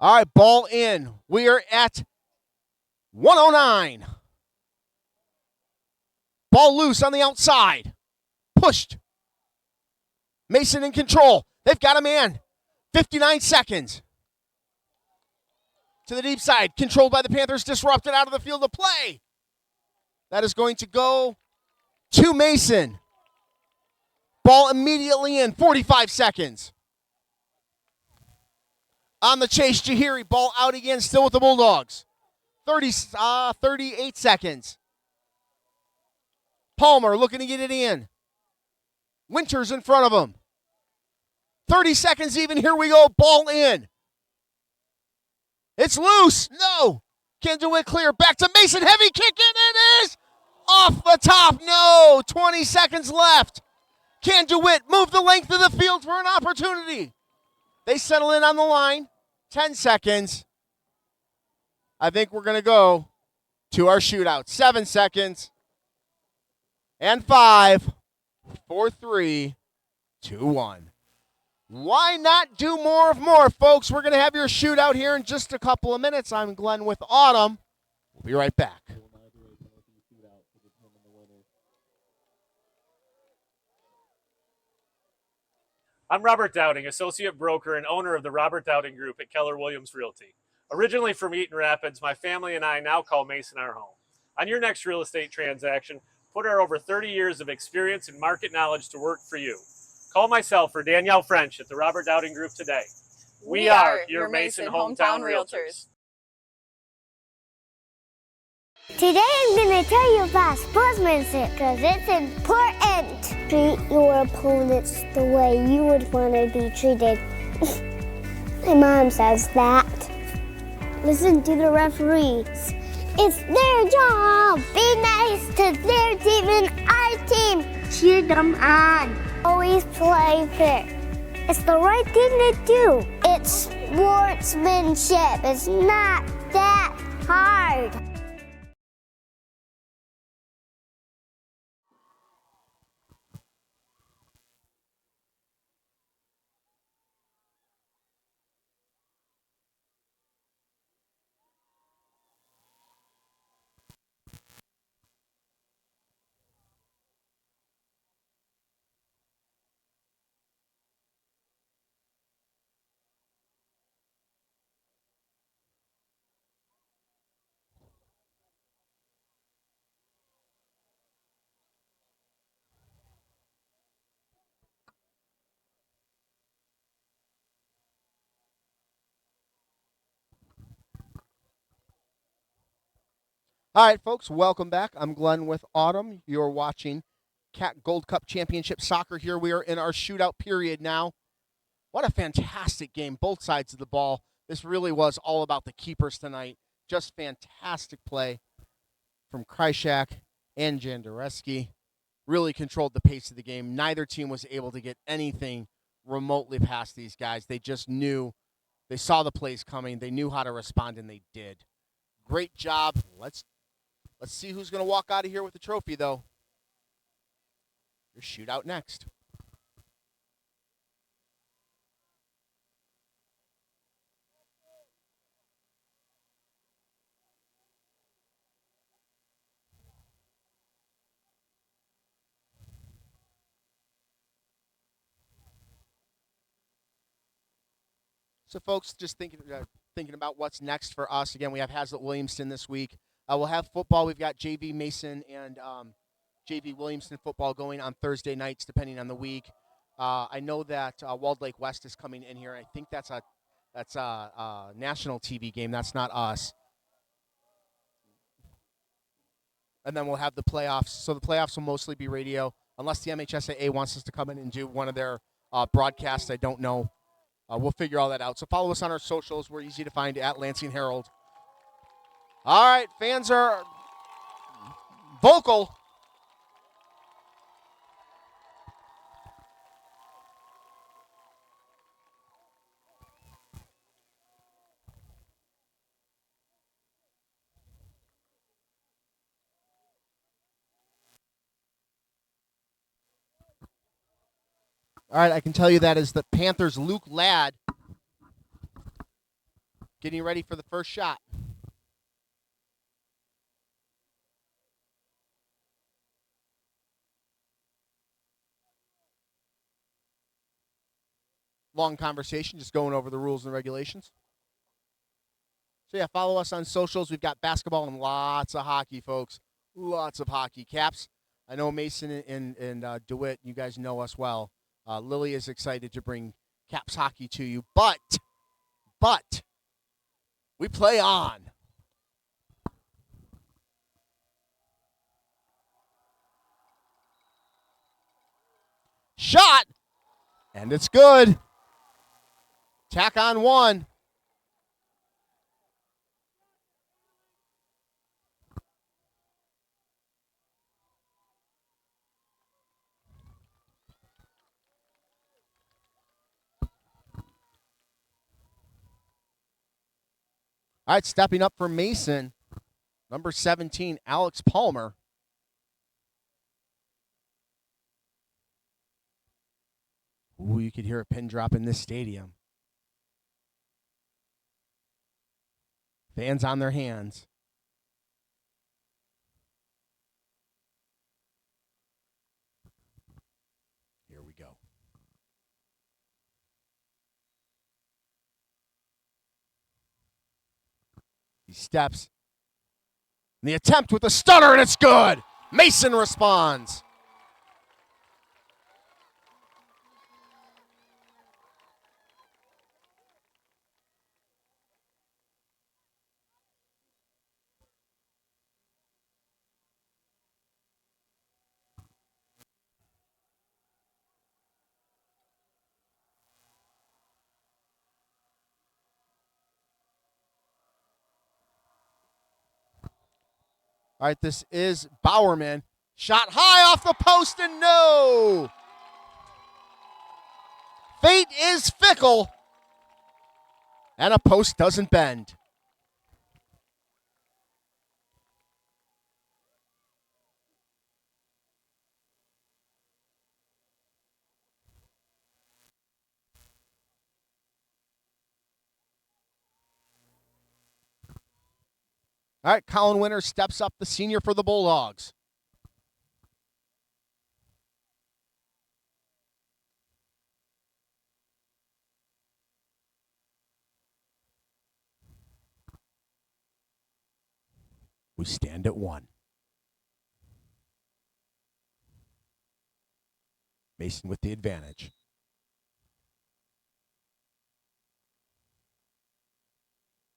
All right, ball in. We are at 1:09. Ball loose on the outside. Pushed. Mason in control. They've got a man. 59 seconds. To the deep side. Controlled by the Panthers. Disrupted out of the field of play. That is going to go to Mason. Ball immediately in. 45 seconds. On the chase, Jahiri. Ball out again. Still with the Bulldogs. 38 seconds. Palmer looking to get it in. Winters in front of him. 30 seconds even. Here we go. Ball in. It's loose. No. Can't do it clear. Back to Mason. Heavy kick in. It is off the top. No. 20 seconds left. Can't do it. Move the length of the field for an opportunity. They settle in on the line. 10 seconds. I think we're going to go to our shootout. 7 seconds. And 5. 4, 3, 2, 1. Why not do more of more, folks? We're going to have your shootout here in just a couple of minutes. I'm Glenn with Autumn. We'll be right back. I'm Robert Dowding, associate broker and owner of the Robert Dowding Group at Keller Williams Realty. Originally from Eaton Rapids, my family and I now call Mason our home. On your next real estate transaction, put our over 30 years of experience and market knowledge to work for you. Call myself or Danielle French at the Robert Dowding Group today. We are your Mason Hometown Realtors. Today I'm going to tell you about sportsmanship because it's important. Treat your opponents the way you would want to be treated. My mom says that. Listen to the referees. It's their job. Be nice to their team and our team. Cheer them on. Always play fair. It's the right thing to do. It's sportsmanship. It's not that hard. All right, folks, welcome back. I'm Glenn with Autumn. You're watching CAAC Gold Cup Championship Soccer. Here we are in our shootout period now. What a fantastic game, both sides of the ball. This really was all about the keepers tonight. Just fantastic play from Krychak and Jandareski. Really controlled the pace of the game. Neither team was able to get anything remotely past these guys. They just knew, they saw the plays coming. They knew how to respond, and they did. Great job. Let's see who's going to walk out of here with the trophy, though. Your shootout next. So, folks, just thinking about what's next for us. Again, we have Hazlitt Williamston this week. We'll have football. We've got JV Mason and JV Williamston football going on Thursday nights, depending on the week. I know that Walled Lake West is coming in here. I think that's a national TV game. That's not us. And then we'll have the playoffs. So the playoffs will mostly be radio, unless the MHSAA wants us to come in and do one of their broadcasts. I don't know. We'll figure all that out. So follow us on our socials. We're easy to find at Lansing Herald. All right, fans are vocal. All right, I can tell you that is the Panthers' Luke Ladd getting ready for the first shot. Long conversation, just going over the rules and regulations. So, yeah, follow us on socials. We've got basketball and lots of hockey, folks. Lots of hockey. Caps, I know Mason and DeWitt, you guys know us well. Lily is excited to bring Caps hockey to you. But, we play on. Shot, and it's good. Tack on one. All right, stepping up for Mason, number 17, Alex Palmer. Ooh, you could hear a pin drop in this stadium. Fans on their hands. Here we go. He steps. And the attempt with the stunner, and it's good. Mason responds. All right, this is Bowerman. Shot high off the post and no. Fate is fickle. And a post doesn't bend. All right, Colin Winter steps up, the senior for the Bulldogs. We stand at 1. Mason with the advantage.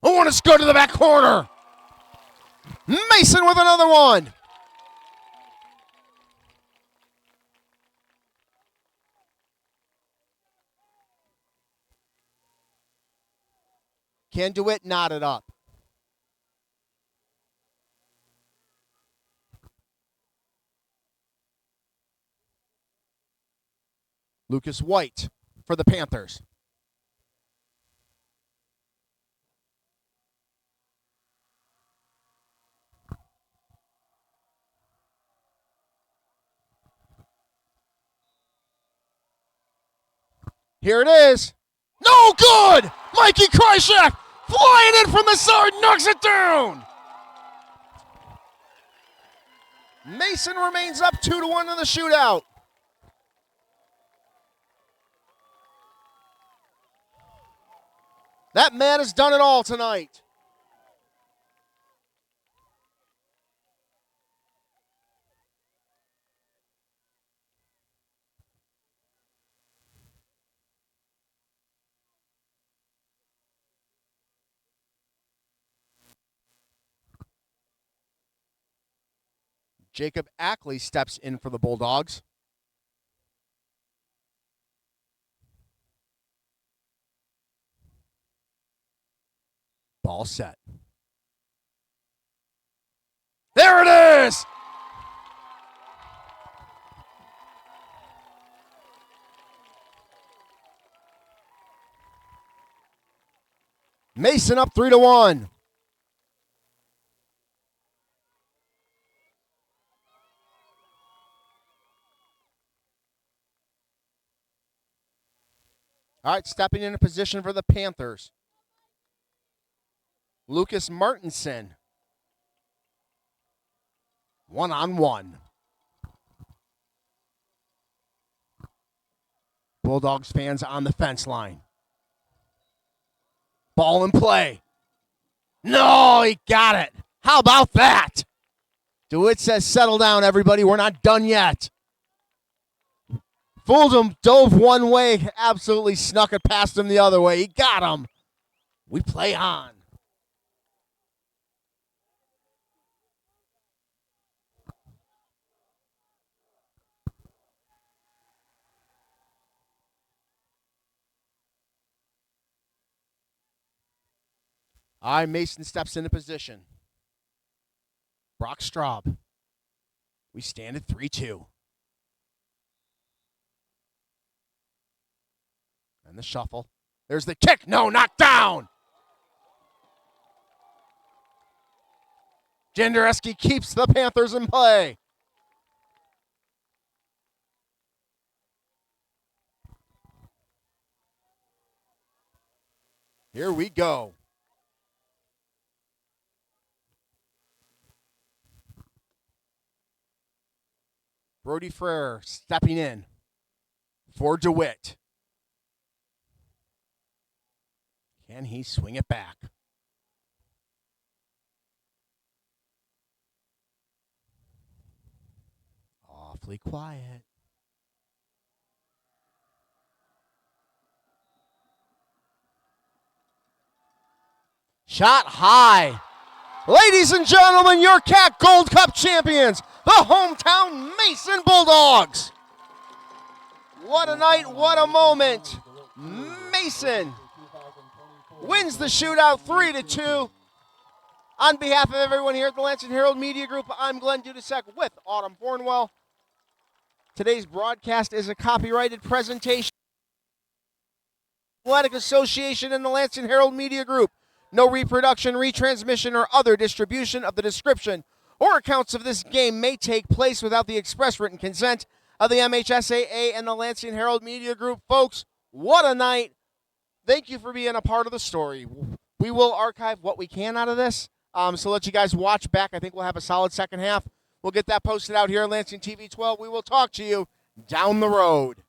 I want to go to the back corner. Mason with another one. Can do it, knotted up. Lucas White for the Panthers. Here it is. No good! Mikey Krychek flying in from the side, knocks it down. Mason remains up 2-1 in the shootout. That man has done it all tonight. Jacob Ackley steps in for the Bulldogs. Ball set. There it is! Mason up 3-1. All right, stepping into position for the Panthers. Lucas Martinson. 1-on-1. Bulldogs fans on the fence line. Ball in play. No, he got it. How about that? DeWitt says, settle down, everybody. We're not done yet. Fooled him, dove one way, absolutely snuck it past him the other way. He got him. We play on. All right, Mason steps into position. Brock Straub. We stand at 3-2. And the shuffle. There's the kick. No, knocked down. Jędrzejewski keeps the Panthers in play. Here we go. Brody Frere stepping in for DeWitt. Can he swing it back? Awfully quiet. Shot high. Ladies and gentlemen, your CAAC Gold Cup champions, the hometown Mason Bulldogs. What a night, what a moment. Mason wins the shootout 3-2. On behalf of everyone here at the Lansing Herald Media Group, I'm Glenn Dudasek with Autumn Cornwell. Today's broadcast is a copyrighted presentation of the Athletic Association and the Lansing Herald Media Group. No reproduction, retransmission, or other distribution of the description or accounts of this game may take place without the express written consent of the MHSAA and the Lansing Herald Media Group. Folks, what a night. Thank you for being a part of the story. We will archive what we can out of this, so let you guys watch back. I think we'll have a solid second half. We'll get that posted out here on Lansing TV 12. We will talk to you down the road.